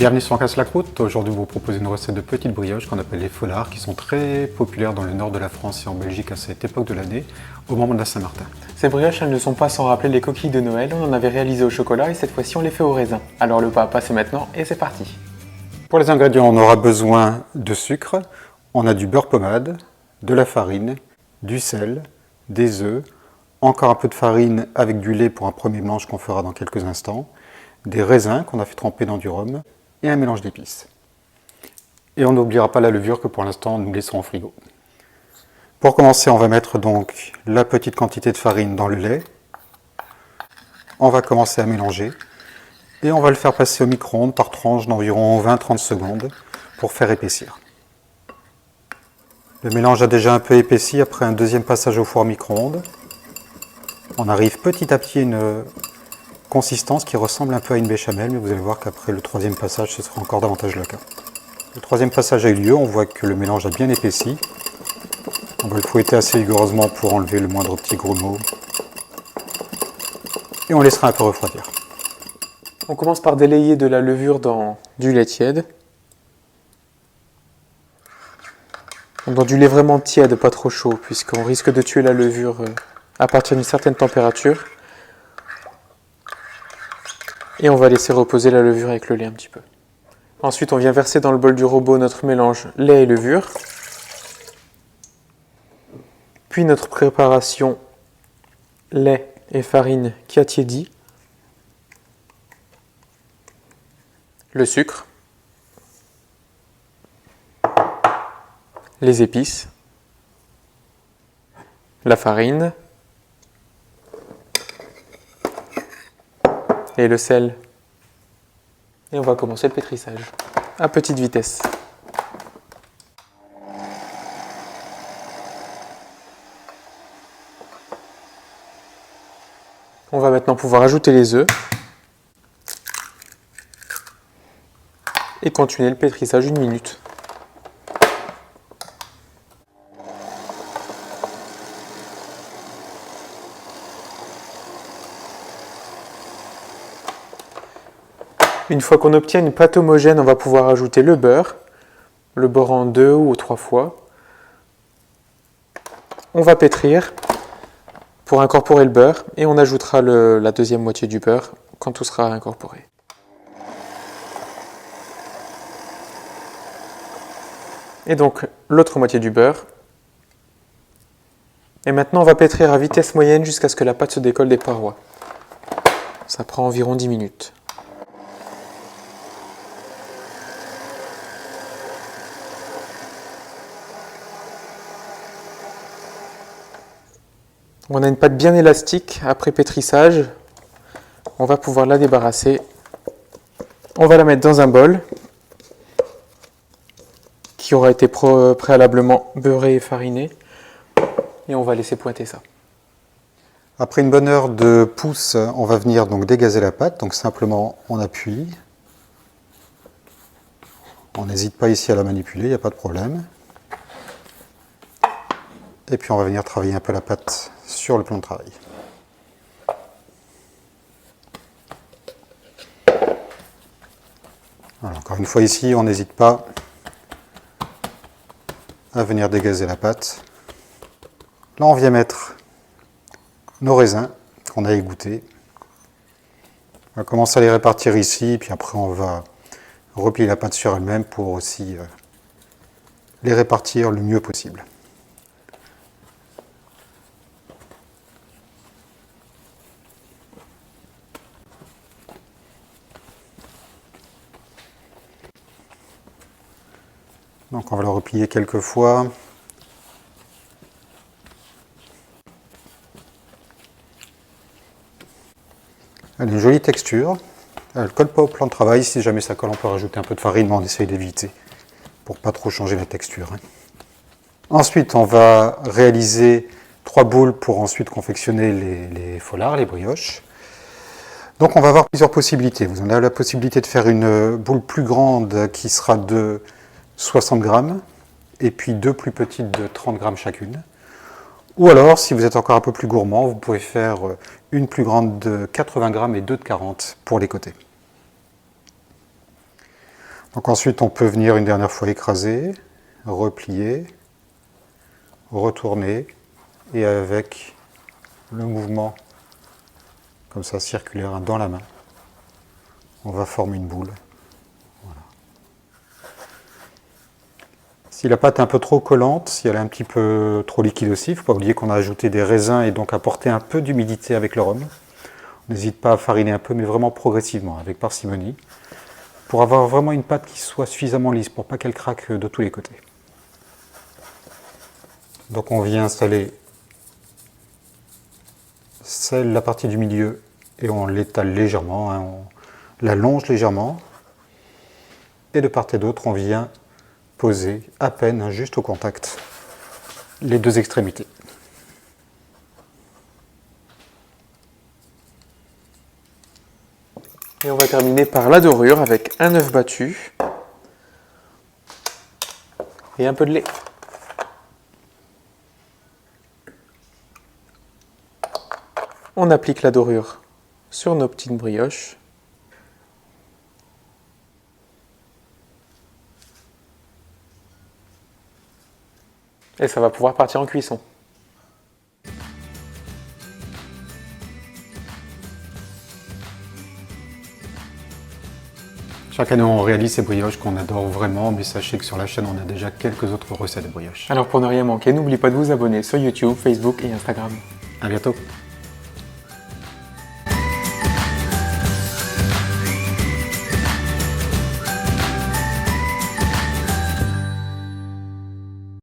Bienvenue sur On casse la croûte. Aujourd'hui, vous propose une recette de petites brioches qu'on appelle les folards, qui sont très populaires dans le nord de la France et en Belgique à cette époque de l'année, au moment de la Saint-Martin. Ces brioches, elles ne sont pas sans rappeler les coquilles de Noël. On en avait réalisé au chocolat et cette fois-ci, on les fait au raisin. Alors le pas à pas, c'est maintenant et c'est parti. Pour les ingrédients, on aura besoin de sucre, on a du beurre pommade, de la farine, du sel, des œufs, encore un peu de farine avec du lait pour un premier mélange qu'on fera dans quelques instants, des raisins qu'on a fait tremper dans du rhum et un mélange d'épices. Et on n'oubliera pas la levure que pour l'instant nous laisserons au frigo. Pour commencer, on va mettre donc la petite quantité de farine dans le lait. On va commencer à mélanger et on va le faire passer au micro-ondes par tranche d'environ 20-30 secondes pour faire épaissir. Le mélange a déjà un peu épaissi après un deuxième passage au four micro-ondes. On arrive petit à petit à une consistance qui ressemble un peu à une béchamel, mais vous allez voir qu'après le troisième passage, ce sera encore davantage le cas. Le troisième passage a eu lieu, on voit que le mélange a bien épaissi. On va le fouetter assez vigoureusement pour enlever le moindre petit grumeau. Et on laissera un peu refroidir. On commence par délayer de la levure dans du lait tiède. Dans du lait vraiment tiède, pas trop chaud, puisqu'on risque de tuer la levure à partir d'une certaine température. Et on va laisser reposer la levure avec le lait un petit peu. Ensuite, on vient verser dans le bol du robot notre mélange lait et levure. Puis notre préparation lait et farine qui a tiédi. Le sucre. Les épices. La farine. Et le sel. Et on va commencer le pétrissage à petite vitesse. On va maintenant pouvoir ajouter les œufs et continuer le pétrissage 1 minute. Une fois qu'on obtient une pâte homogène, on va pouvoir ajouter le beurre en 2 ou 3 fois. On va pétrir pour incorporer le beurre et on ajoutera la deuxième moitié du beurre quand tout sera incorporé. Et donc l'autre moitié du beurre. Et maintenant on va pétrir à vitesse moyenne jusqu'à ce que la pâte se décolle des parois. Ça prend environ 10 minutes. On a une pâte bien élastique après pétrissage. On va pouvoir la débarrasser. On va la mettre dans un bol qui aura été préalablement beurré et fariné. Et on va laisser pointer ça. Après une bonne heure de pouce, on va venir donc dégazer la pâte. Donc simplement on appuie. On n'hésite pas ici à la manipuler, il n'y a pas de problème. Et puis on va venir travailler un peu la pâte sur le plan de travail. Voilà, encore une fois ici, on n'hésite pas à venir dégazer la pâte. Là on vient mettre nos raisins qu'on a égouttés. On va commencer à les répartir ici, puis après on va replier la pâte sur elle-même pour aussi les répartir le mieux possible. Donc on va le replier quelques fois. Elle a une jolie texture. Elle ne colle pas au plan de travail. Si jamais ça colle, on peut rajouter un peu de farine, mais on essaye d'éviter pour pas trop changer la texture. Ensuite, on va réaliser 3 boules pour ensuite confectionner les folards, les brioches. Donc on va avoir plusieurs possibilités. Vous en avez la possibilité de faire une boule plus grande qui sera de 60 grammes et puis 2 plus petites de 30 grammes chacune. Ou alors, si vous êtes encore un peu plus gourmand, vous pouvez faire une plus grande de 80 grammes et 2 de 40 pour les côtés. Donc ensuite, on peut venir une dernière fois écraser, replier, retourner, et avec le mouvement comme ça circulaire dans la main, on va former une boule. Voilà. Si la pâte est un peu trop collante, si elle est un petit peu trop liquide aussi, il ne faut pas oublier qu'on a ajouté des raisins et donc apporté un peu d'humidité avec le rhum. On n'hésite pas à fariner un peu, mais vraiment progressivement, avec parcimonie, pour avoir vraiment une pâte qui soit suffisamment lisse, pour pas qu'elle craque de tous les côtés. Donc on vient installer la partie du milieu et on l'étale légèrement, hein, on l'allonge légèrement. Et de part et d'autre, on vient poser à peine, hein, juste au contact, les deux extrémités. Et on va terminer par la dorure avec un œuf battu et un peu de lait. On applique la dorure sur nos petites brioches. Et ça va pouvoir partir en cuisson. Chaque année, on réalise ces brioches qu'on adore vraiment, mais sachez que sur la chaîne, on a déjà quelques autres recettes de brioches. Alors pour ne rien manquer, n'oubliez pas de vous abonner sur YouTube, Facebook et Instagram. À bientôt!